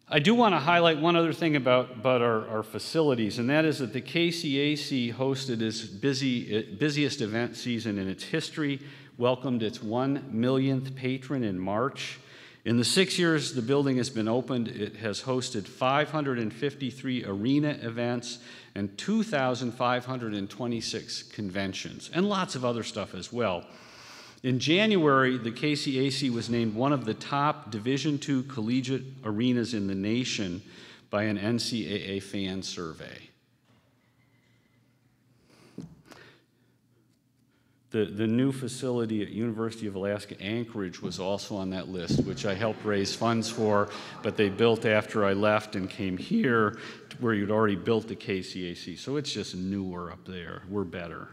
I do want to highlight one other thing about our facilities, and that is that the KCAC hosted its busiest event season in its history, welcomed its 1 millionth patron in March. In the 6 years the building has been opened, it has hosted 553 arena events and 2,526 conventions, and lots of other stuff as well. In January, the KCAC was named one of the top Division II collegiate arenas in the nation by an NCAA fan survey. The new facility at University of Alaska Anchorage was also on that list, which I helped raise funds for, but they built after I left and came here, where you'd already built the KCAC. So it's just newer up there. We're better.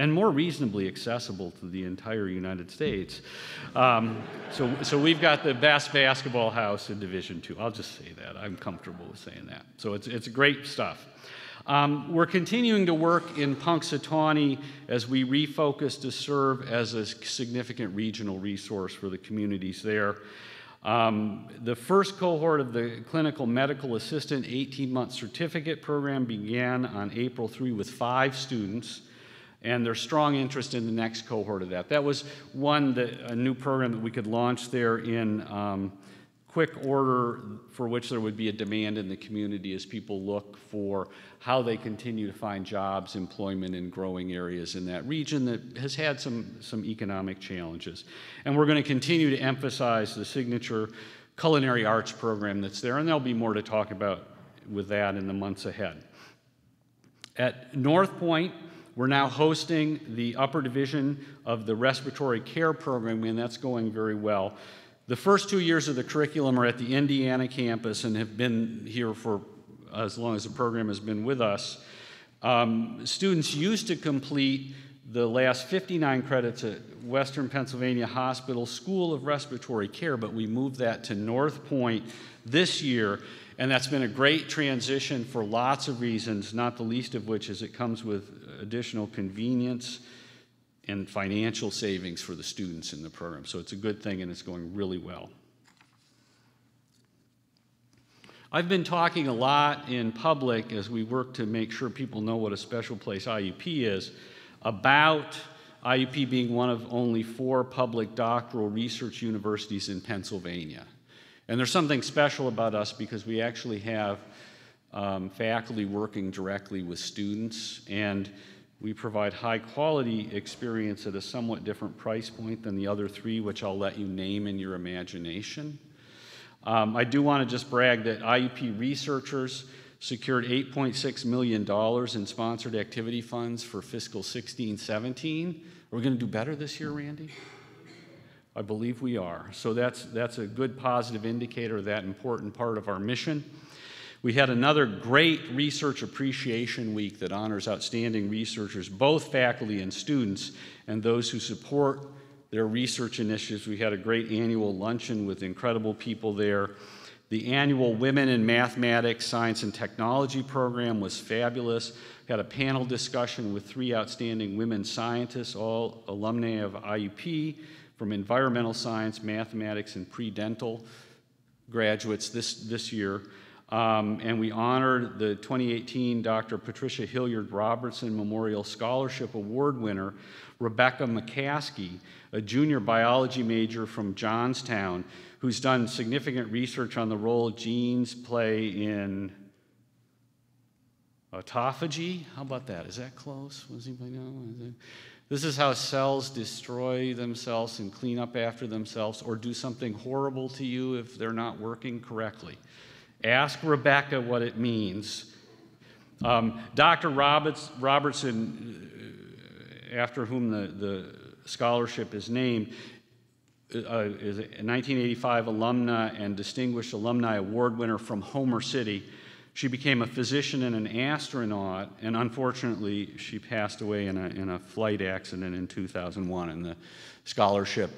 And more reasonably accessible to the entire United States. So we've got the best basketball house in Division II. I'll just say that. I'm comfortable with saying that. So it's great stuff. We're continuing to work in Punxsutawney as we refocus to serve as a significant regional resource for the communities there. The first cohort of the Clinical Medical Assistant 18-month certificate program began on April 3 with 5 students, and there's strong interest in the next cohort of that. That was a new program that we could launch there in quick order, for which there would be a demand in the community as people look for how they continue to find jobs, employment in growing areas in that region that has had some economic challenges. And we're going to continue to emphasize the signature culinary arts program that's there, and there'll be more to talk about with that in the months ahead. At North Point, We're now hosting the upper division of the respiratory care program, and that's going very well. The first 2 years of the curriculum are at the Indiana campus and have been here for as long as the program has been with us. Students used to complete the last 59 credits at Western Pennsylvania Hospital School of Respiratory Care, but we moved that to North Point this year, and that's been a great transition for lots of reasons, not the least of which is it comes with additional convenience and financial savings for the students in the program. So it's a good thing, and it's going really well. I've been talking a lot in public as we work to make sure people know what a special place IUP is, about IUP being one of only 4 public doctoral research universities in Pennsylvania. And there's something special about us because we actually have faculty working directly with students, and we provide high quality experience at a somewhat different price point than the other 3, which I'll let you name in your imagination. I do want to just brag that IUP researchers secured $8.6 million in sponsored activity funds for fiscal 16-17. Are we going to do better this year, Randy? I believe we are. So that's a good positive indicator of that important part of our mission. We had another great Research Appreciation Week that honors outstanding researchers, both faculty and students, and those who support their research initiatives. We had a great annual luncheon with incredible people there. The annual Women in Mathematics, Science, and Technology program was fabulous. We had a panel discussion with 3 outstanding women scientists, all alumni of IUP, from environmental science, mathematics, and pre-dental graduates this year. And we honored the 2018 Dr. Patricia Hilliard Robertson Memorial Scholarship Award winner, Rebecca McCaskey, a junior biology major from Johnstown, who's done significant research on the role genes play in autophagy. How about that? Is that close? Does anybody know? This is how cells destroy themselves and clean up after themselves or do something horrible to you if they're not working correctly. Ask Rebecca what it means. Dr. Robertson, after whom the scholarship is named, is a 1985 alumna and Distinguished Alumni Award winner from Homer City. She became a physician and an astronaut, and unfortunately, she passed away in a flight accident in 2001, and the scholarship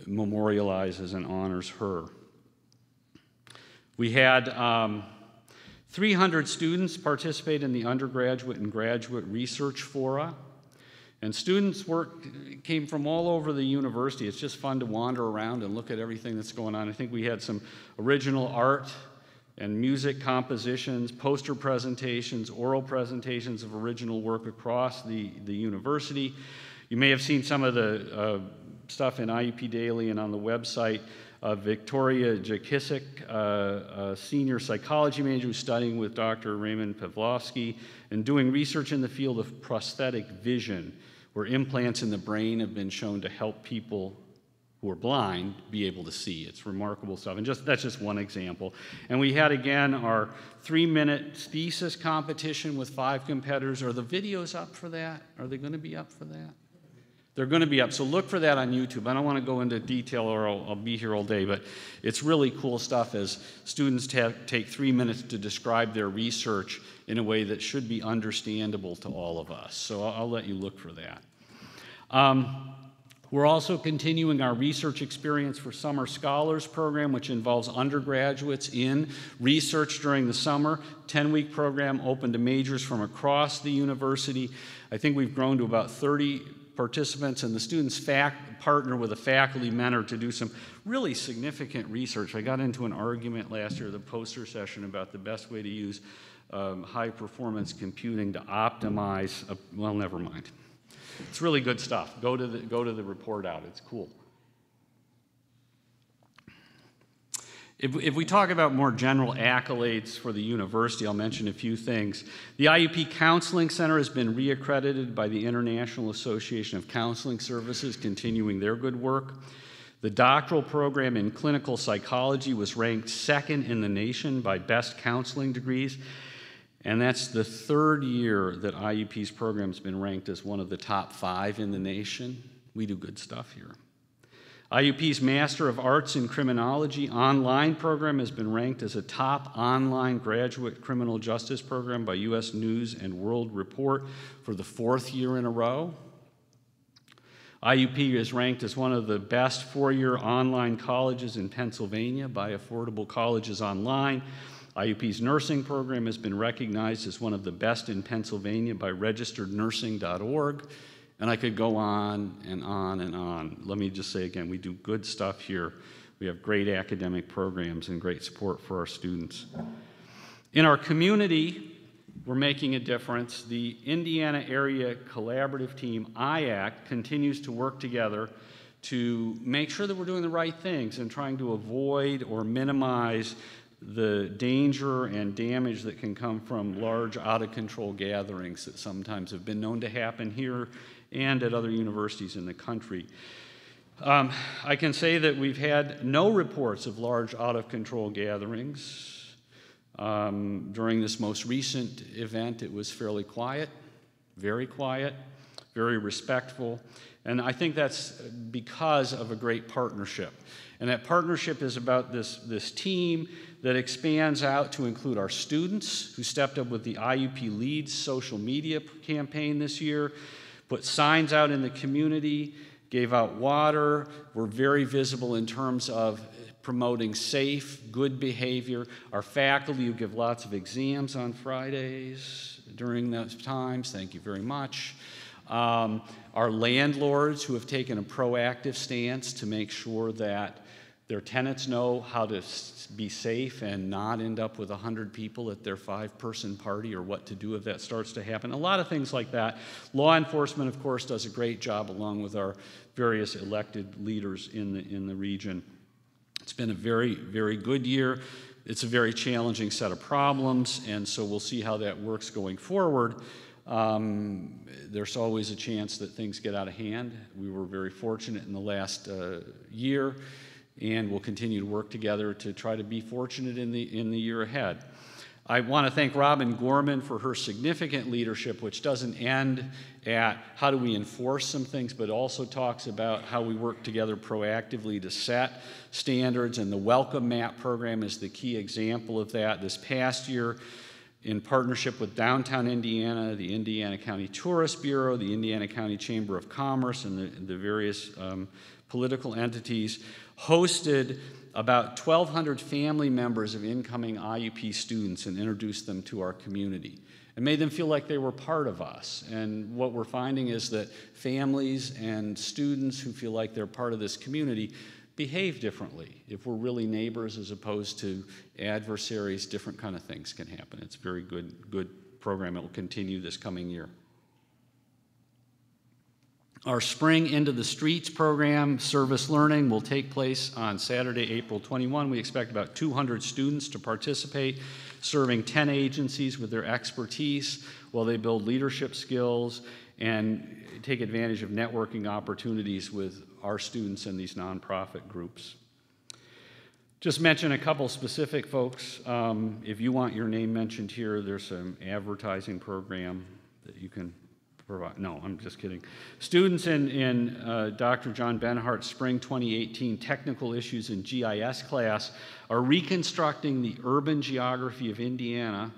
memorializes and honors her. We had 300 students participate in the undergraduate and graduate research fora. And students came from all over the university. It's just fun to wander around and look at everything that's going on. I think we had some original art and music compositions, poster presentations, oral presentations of original work across the university. You may have seen some of the stuff in IUP Daily and on the website. Victoria Jakisic, a senior psychology major who's studying with Dr. Raymond Pavlovsky and doing research in the field of prosthetic vision, where implants in the brain have been shown to help people who are blind be able to see. It's remarkable stuff, and that's just one example. And we had, again, our 3-minute thesis competition with 5 competitors. Are the videos up for that? Are they going to be up for that? They're going to be up, so look for that on YouTube. I don't want to go into detail or I'll be here all day, but it's really cool stuff as students take 3 minutes to describe their research in a way that should be understandable to all of us. So I'll let you look for that. We're also continuing our Research Experience for Summer Scholars program, which involves undergraduates in research during the summer. 10-week program open to majors from across the university. I think we've grown to about 30 participants, and the students partner with a faculty mentor to do some really significant research. I got into an argument last year at the poster session about the best way to use high-performance computing to optimize, well, never mind. It's really good stuff. Go to the report out. It's cool. If we talk about more general accolades for the university, I'll mention a few things. The IUP Counseling Center has been reaccredited by the International Association of Counseling Services, continuing their good work. The doctoral program in clinical psychology was ranked 2nd in the nation by Best Counseling Degrees. And that's the third year that IUP's program has been ranked as one of the top 5 in the nation. We do good stuff here. IUP's Master of Arts in Criminology online program has been ranked as a top online graduate criminal justice program by U.S. News and World Report for the 4th year in a row. IUP is ranked as one of the best 4-year online colleges in Pennsylvania by Affordable Colleges Online. IUP's nursing program has been recognized as one of the best in Pennsylvania by registerednursing.org. And I could go on and on and on. Let me just say again, we do good stuff here. We have great academic programs and great support for our students. In our community, we're making a difference. The Indiana Area Collaborative Team, IAC, continues to work together to make sure that we're doing the right things and trying to avoid or minimize the danger and damage that can come from large, out-of-control gatherings that sometimes have been known to happen here and at other universities in the country. I can say that we've had no reports of large, out-of-control gatherings. During this most recent event, it was fairly quiet, very respectful, and I think that's because of a great partnership. And that partnership is about this team that expands out to include our students who stepped up with the IUP Leads social media campaign this year, put signs out in the community, gave out water, were very visible in terms of promoting safe, good behavior. Our faculty who give lots of exams on Fridays during those times, thank you very much. Our landlords who have taken a proactive stance to make sure that their tenants know how to be safe and not end up with 100 people at their 5-person party, or what to do if that starts to happen. A lot of things like that. Law enforcement, of course, does a great job along with our various elected leaders in the region. It's been a very, very good year. It's a very challenging set of problems, and so we'll see how that works going forward. There's always a chance that things get out of hand. We were very fortunate in the last year, and we'll continue to work together to try to be fortunate in the year ahead. I want to thank Robin Gorman for her significant leadership, which doesn't end at how do we enforce some things, but also talks about how we work together proactively to set standards, and the Welcome Map program is the key example of that. This past year, in partnership with Downtown Indiana, the Indiana County Tourist Bureau, the Indiana County Chamber of Commerce, and the various political entities, hosted about 1,200 family members of incoming IUP students and introduced them to our community and made them feel like they were part of us. And what we're finding is that families and students who feel like they're part of this community behave differently. If we're really neighbors as opposed to adversaries, different kind of things can happen. It's a very good program. It will continue this coming year. Our Spring Into the Streets program, Service Learning, will take place on Saturday, April 21. We expect about 200 students to participate, serving 10 agencies with their expertise while they build leadership skills and take advantage of networking opportunities with our students and these nonprofit groups. Just mention a couple specific folks. If you want your name mentioned here, there's an advertising program that you can provide. No, I'm just kidding. Students in Dr. John Benhart's Spring 2018 Technical Issues in GIS class are reconstructing the urban geography of Indiana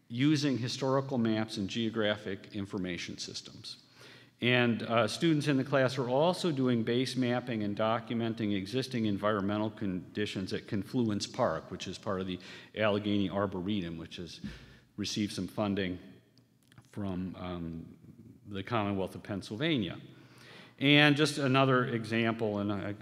using historical maps and geographic information systems. And students in the class are also doing base mapping and documenting existing environmental conditions at Confluence Park, which is part of the Allegheny Arboretum, which has received some funding from the Commonwealth of Pennsylvania. And just another example, and I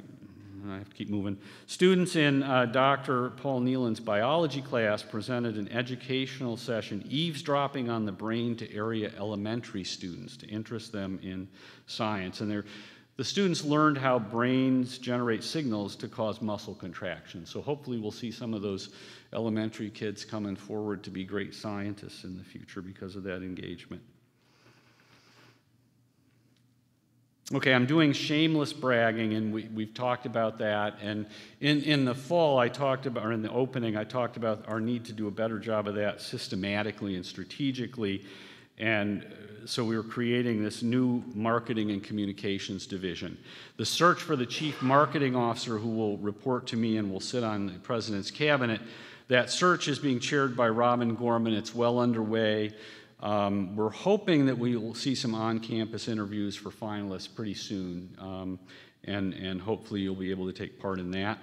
have to keep moving. Students in Dr. Paul Nealon's biology class presented an educational session, Eavesdropping on the Brain, to area elementary students to interest them in science. And the students learned how brains generate signals to cause muscle contraction. So hopefully we'll see some of those elementary kids coming forward to be great scientists in the future because of that engagement. Okay, I'm doing shameless bragging, and we've talked about that. And in the fall, I talked about, or in the opening, I talked about our need to do a better job of that systematically and strategically. And so we were creating this new marketing and communications division. The search for the chief marketing officer who will report to me and will sit on the president's cabinet, that search is being chaired by Robin Gorman. It's well underway. We're hoping that we will see some on-campus interviews for finalists pretty soon, and hopefully you'll be able to take part in that.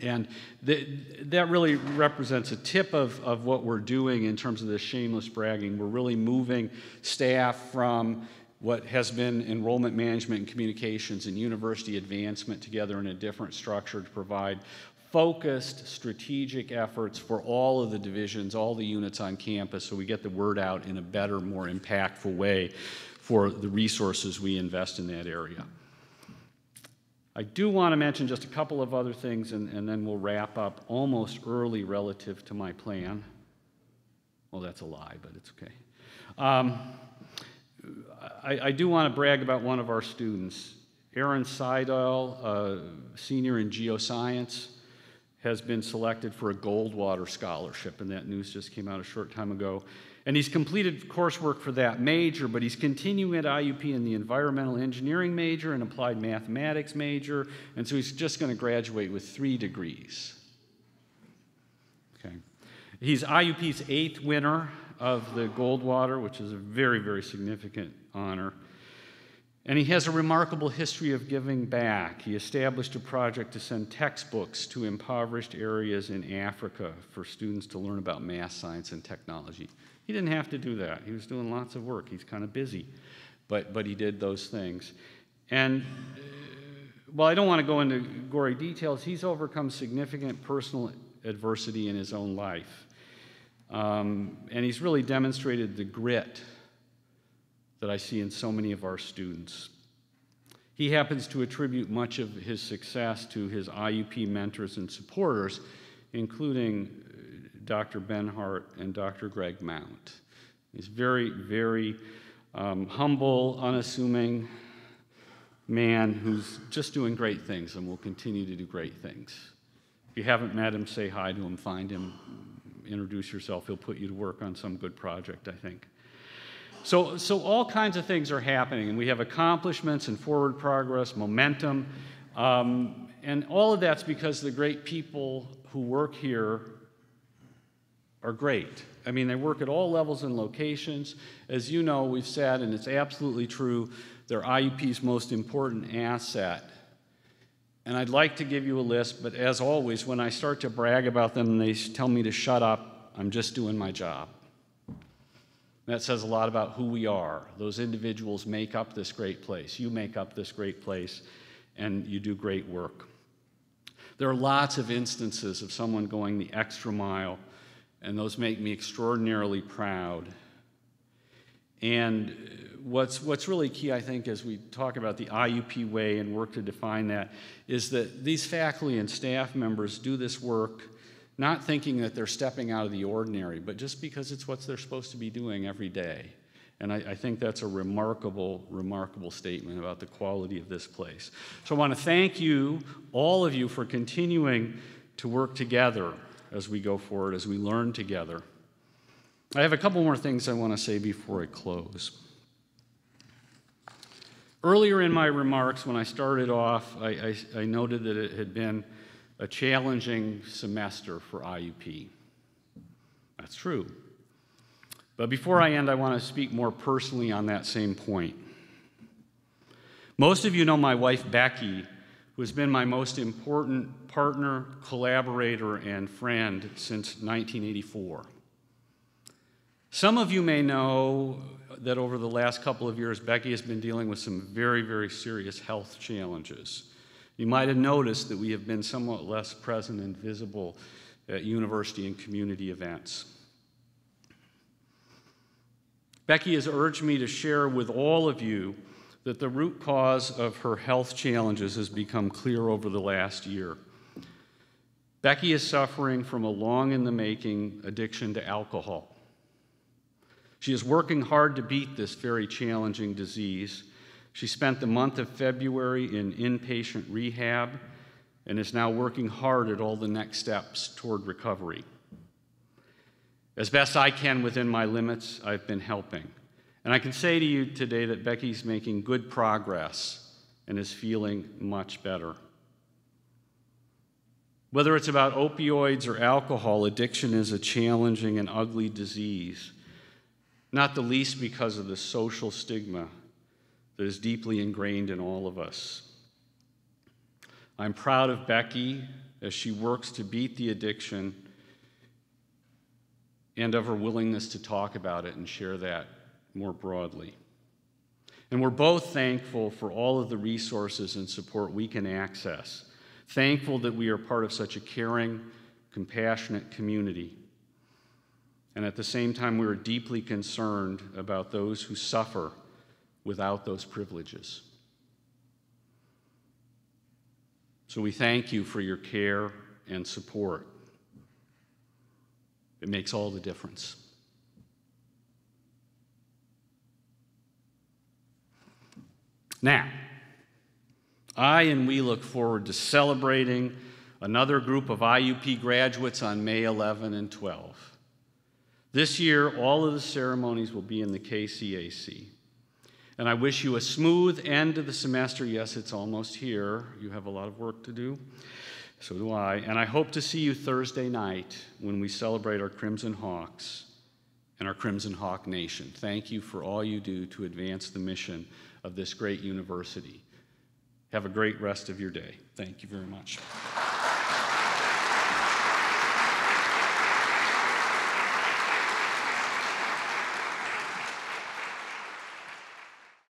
And that really represents a tip of what we're doing in terms of this shameless bragging. We're really moving staff from what has been enrollment management and communications and university advancement together in a different structure to provide focused strategic efforts for all of the divisions, all the units on campus, so we get the word out in a better, more impactful way for the resources we invest in that area. I do want to mention just a couple of other things, and then we'll wrap up almost early relative to my plan. Well, that's a lie, but it's okay. I do want to brag about one of our students. Aaron Seidel, a senior in geoscience, has been selected for a Goldwater Scholarship, and that news just came out a short time ago. And he's completed coursework for that major, but he's continuing at IUP in the environmental engineering major and applied mathematics major, and so he's just going to graduate with 3 degrees. Okay. He's IUP's 8th winner of the Goldwater, which is a very, very significant honor. And he has a remarkable history of giving back. He established a project to send textbooks to impoverished areas in Africa for students to learn about math, science, and technology. He didn't have to do that. He was doing lots of work. He's kind of busy, but he did those things. And while I don't want to go into gory details, he's overcome significant personal adversity in his own life. And he's really demonstrated the grit that I see in so many of our students. He happens to attribute much of his success to his IUP mentors and supporters, including Dr. Ben Hart and Dr. Greg Mount. He's very, very humble, unassuming man who's just doing great things and will continue to do great things. If you haven't met him, say hi to him, find him, introduce yourself. He'll put you to work on some good project, I think. So all kinds of things are happening, and we have accomplishments and forward progress, momentum, and all of that's because the great people who work here are great. I mean, they work at all levels and locations. As you know, we've said, and it's absolutely true, they're IUP's most important asset. And I'd like to give you a list, but as always, when I start to brag about them and they tell me to shut up, I'm just doing my job. That says a lot about who we are. Those individuals make up this great place. You make up this great place, and you do great work. There are lots of instances of someone going the extra mile, and those make me extraordinarily proud. And what's really key, I think, as we talk about the IUP way and work to define that, is that these faculty and staff members do this work not thinking that they're stepping out of the ordinary, but just because it's what they're supposed to be doing every day. And I think that's a remarkable, remarkable statement about the quality of this place. So I want to thank you, all of you, for continuing to work together as we go forward, as we learn together. I have a couple more things I want to say before I close. Earlier in my remarks, when I started off, I noted that it had been a challenging semester for IUP. That's true. But before I end, I want to speak more personally on that same point. Most of you know my wife, Becky, who has been my most important partner, collaborator, and friend since 1984. Some of you may know that over the last couple of years, Becky has been dealing with some very, very serious health challenges. You might have noticed that we have been somewhat less present and visible at university and community events. Becky has urged me to share with all of you that the root cause of her health challenges has become clear over the last year. Becky is suffering from a long-in-the-making addiction to alcohol. She is working hard to beat this very challenging disease, She spent the month of February in inpatient rehab and is now working hard at all the next steps toward recovery. As best I can within my limits, I've been helping. And I can say to you today that Becky's making good progress and is feeling much better. Whether it's about opioids or alcohol, addiction is a challenging and ugly disease, not the least because of the social stigma that is deeply ingrained in all of us. I'm proud of Becky as she works to beat the addiction and of her willingness to talk about it and share that more broadly. And we're both thankful for all of the resources and support we can access. Thankful that we are part of such a caring, compassionate community. And at the same time, we are deeply concerned about those who suffer without those privileges. So we thank you for your care and support. It makes all the difference. Now, I and we look forward to celebrating another group of IUP graduates on May 11 and 12. This year, all of the ceremonies will be in the KCAC. And I wish you a smooth end to the semester. Yes, it's almost here. You have a lot of work to do. So do I. And I hope to see you Thursday night when we celebrate our Crimson Hawks and our Crimson Hawk Nation. Thank you for all you do to advance the mission of this great university. Have a great rest of your day. Thank you very much.